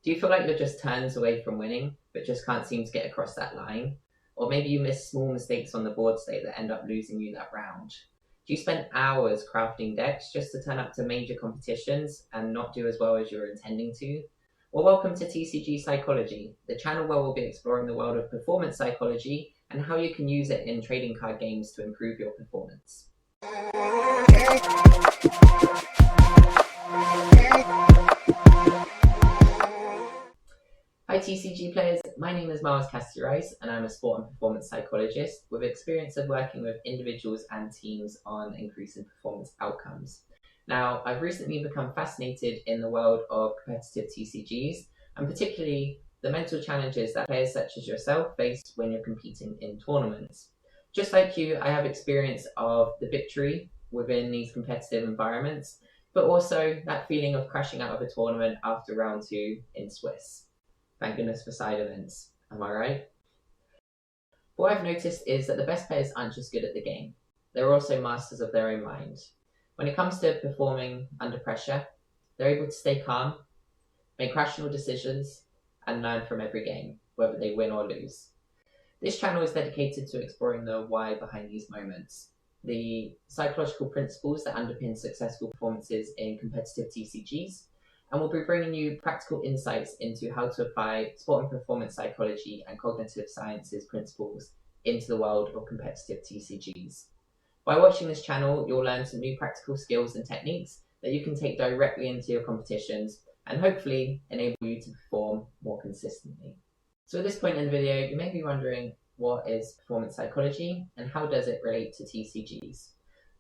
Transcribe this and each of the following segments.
Do you feel like you're just turns away from winning, but just can't seem to get across that line? Or maybe you miss small mistakes on the board state that end up losing you that round. Do you spend hours crafting decks just to turn up to major competitions and not do as well as you're intending to? Well, welcome to TCG Psychology, the channel where we'll be exploring the world of performance psychology and how you can use it in trading card games to improve your performance. Hi TCG players, my name is Miles Castirais and I'm a sport and performance psychologist with experience of working with individuals and teams on increasing performance outcomes. Now, I've recently become fascinated in the world of competitive TCGs and particularly the mental challenges that players such as yourself face when you're competing in tournaments. Just like you, I have experience of the victory within these competitive environments, but also that feeling of crashing out of a tournament after round 2 in Swiss. Thank goodness for side events, am I right? What I've noticed is that the best players aren't just good at the game, they're also masters of their own mind. When it comes to performing under pressure, they're able to stay calm, make rational decisions, and learn from every game, whether they win or lose. This channel is dedicated to exploring the why behind these moments, the psychological principles that underpin successful performances in competitive TCGs, and we'll be bringing you practical insights into how to apply sport and performance psychology and cognitive sciences principles into the world of competitive TCGs. By watching this channel, you'll learn some new practical skills and techniques that you can take directly into your competitions and hopefully enable you to perform more consistently. So at this point in the video, you may be wondering, what is performance psychology and how does it relate to TCGs?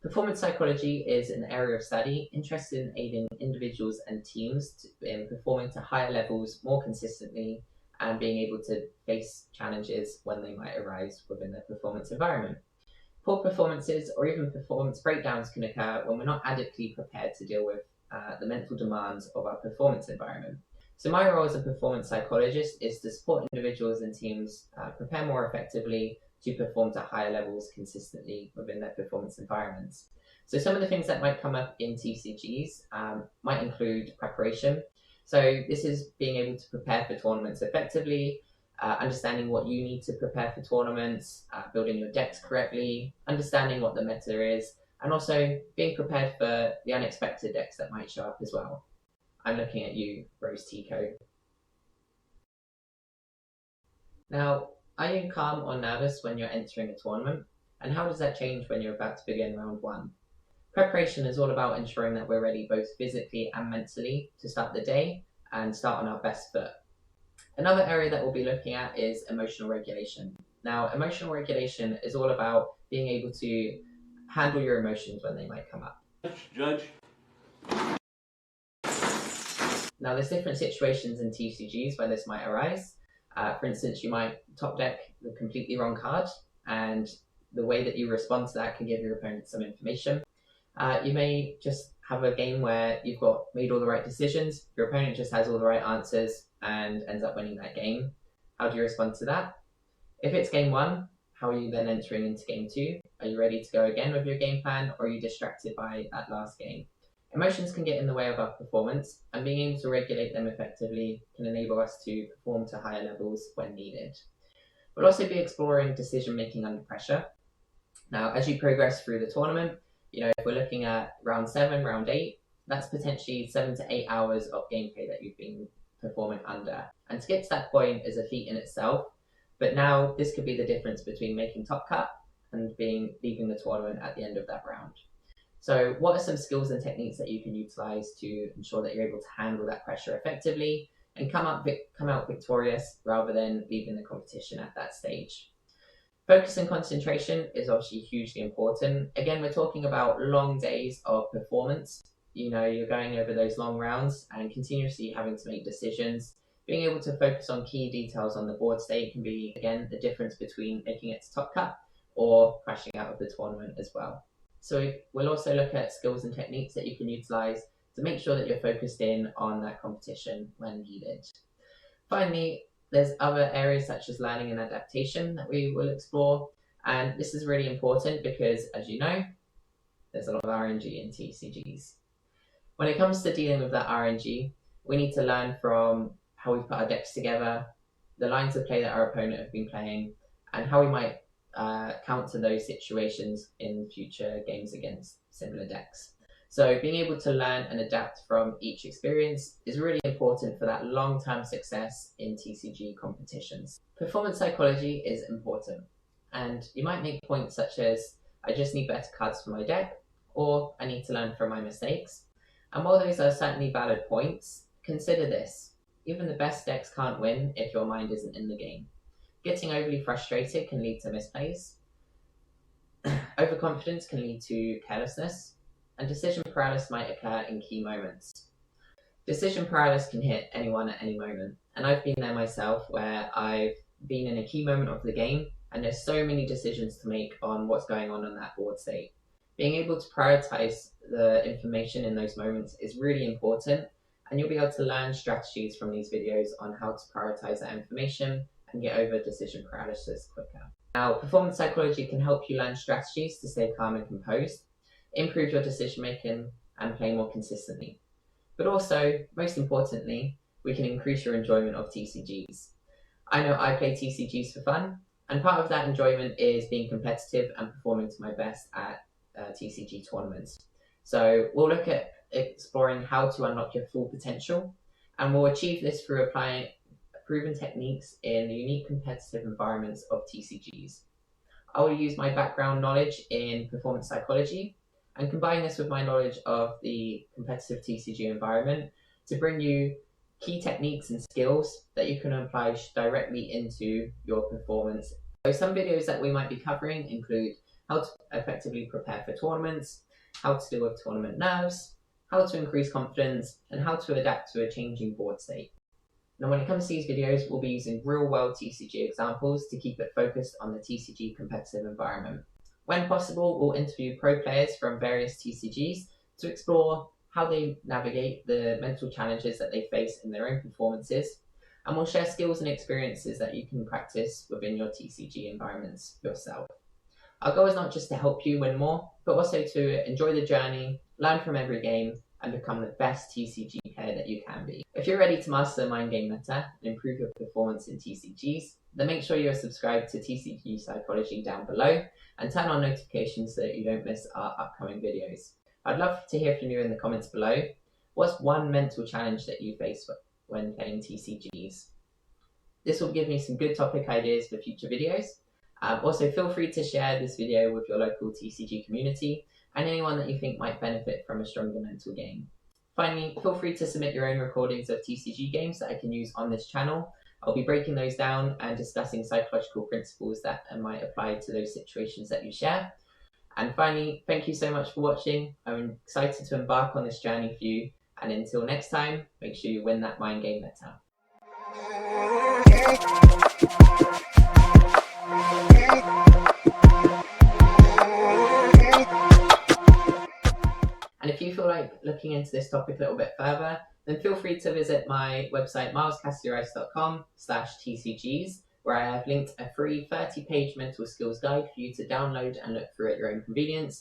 Performance psychology is an area of study interested in aiding individuals and teams in performing to higher levels more consistently and being able to face challenges when they might arise within their performance environment. Poor performances or even performance breakdowns can occur when we're not adequately prepared to deal with the mental demands of our performance environment. So my role as a performance psychologist is to support individuals and teams prepare more effectively to perform to higher levels consistently within their performance environments. So some of the things that might come up in TCGs might include preparation. So this is being able to prepare for tournaments effectively, understanding what you need to prepare for tournaments, building your decks correctly, understanding what the meta is, and also being prepared for the unexpected decks that might show up as well. I'm looking at you, Rose Tico. Now, are you calm or nervous when you're entering a tournament? And how does that change when you're about to begin round 1? Preparation is all about ensuring that we're ready both physically and mentally to start the day and start on our best foot. Another area that we'll be looking at is emotional regulation. Now, emotional regulation is all about being able to handle your emotions when they might come up. Judge. Now, there's different situations in TCGs where this might arise. For instance, you might top deck the completely wrong card, and the way that you respond to that can give your opponent some information. You may just have a game where you've made all the right decisions, your opponent just has all the right answers and ends up winning that game. How do you respond to that? If it's game 1, how are you then entering into game 2? Are you ready to go again with your game plan, or are you distracted by that last game? Emotions can get in the way of our performance, and being able to regulate them effectively can enable us to perform to higher levels when needed. We'll also be exploring decision making under pressure. Now, as you progress through the tournament, if we're looking at round 7, round 8, that's potentially 7 to 8 hours of gameplay that you've been performing under. And to get to that point is a feat in itself, but now this could be the difference between making top cut and leaving the tournament at the end of that round. So what are some skills and techniques that you can utilize to ensure that you're able to handle that pressure effectively and come out victorious rather than leaving the competition at that stage? Focus and concentration is obviously hugely important. Again, we're talking about long days of performance. You're going over those long rounds and continuously having to make decisions. Being able to focus on key details on the board state can be, again, the difference between making it to top cut or crashing out of the tournament as well. So we'll also look at skills and techniques that you can utilize to make sure that you're focused in on that competition when needed. Finally, there's other areas such as learning and adaptation that we will explore. And this is really important because, as you know, there's a lot of RNG in TCGs. When it comes to dealing with that RNG, we need to learn from how we put our decks together, the lines of play that our opponent have been playing, and how we might counter those situations in future games against similar decks. So being able to learn and adapt from each experience is really important for that long-term success in TCG competitions. Performance psychology is important, and you might make points such as, I just need better cards for my deck, or I need to learn from my mistakes. And while those are certainly valid points, consider this. Even the best decks can't win if your mind isn't in the game. Getting overly frustrated can lead to misplays. Overconfidence can lead to carelessness, and decision paralysis might occur in key moments. Decision paralysis can hit anyone at any moment, and I've been there myself where I've been in a key moment of the game and there's so many decisions to make on what's going on that board state. Being able to prioritize the information in those moments is really important, and you'll be able to learn strategies from these videos on how to prioritize that information and get over decision paralysis quicker. Now, performance psychology can help you learn strategies to stay calm and composed, improve your decision making, and play more consistently. But also, most importantly, we can increase your enjoyment of TCGs. I know I play TCGs for fun, and part of that enjoyment is being competitive and performing to my best at TCG tournaments. So we'll look at exploring how to unlock your full potential, and we'll achieve this through applying proven techniques in the unique competitive environments of TCGs. I will use my background knowledge in performance psychology and combine this with my knowledge of the competitive TCG environment to bring you key techniques and skills that you can apply directly into your performance. So some videos that we might be covering include how to effectively prepare for tournaments, how to deal with tournament nerves, how to increase confidence, and how to adapt to a changing board state. Now, when it comes to these videos, we'll be using real-world TCG examples to keep it focused on the TCG competitive environment. When possible, we'll interview pro players from various TCGs to explore how they navigate the mental challenges that they face in their own performances, and we'll share skills and experiences that you can practice within your TCG environments yourself. Our goal is not just to help you win more, but also to enjoy the journey, learn from every game, and become the best TCG player that you can be. If you're ready to master the mind game meta and improve your performance in TCGs, then make sure you're subscribed to TCG Psychology down below and turn on notifications so that you don't miss our upcoming videos. I'd love to hear from you in the comments below. What's one mental challenge that you face when playing TCGs? This will give me some good topic ideas for future videos. Also, feel free to share this video with your local TCG community and anyone that you think might benefit from a stronger mental game. Finally, feel free to submit your own recordings of TCG games that I can use on this channel. I'll be breaking those down and discussing psychological principles that might apply to those situations that you share. And finally, thank you so much for watching. I'm excited to embark on this journey for you. And until next time, make sure you win that mind game meta. And if you feel like looking into this topic a little bit further, then feel free to visit my website milescassieryce.com/TCGs, where I have linked a free 30-page mental skills guide for you to download and look through at your own convenience.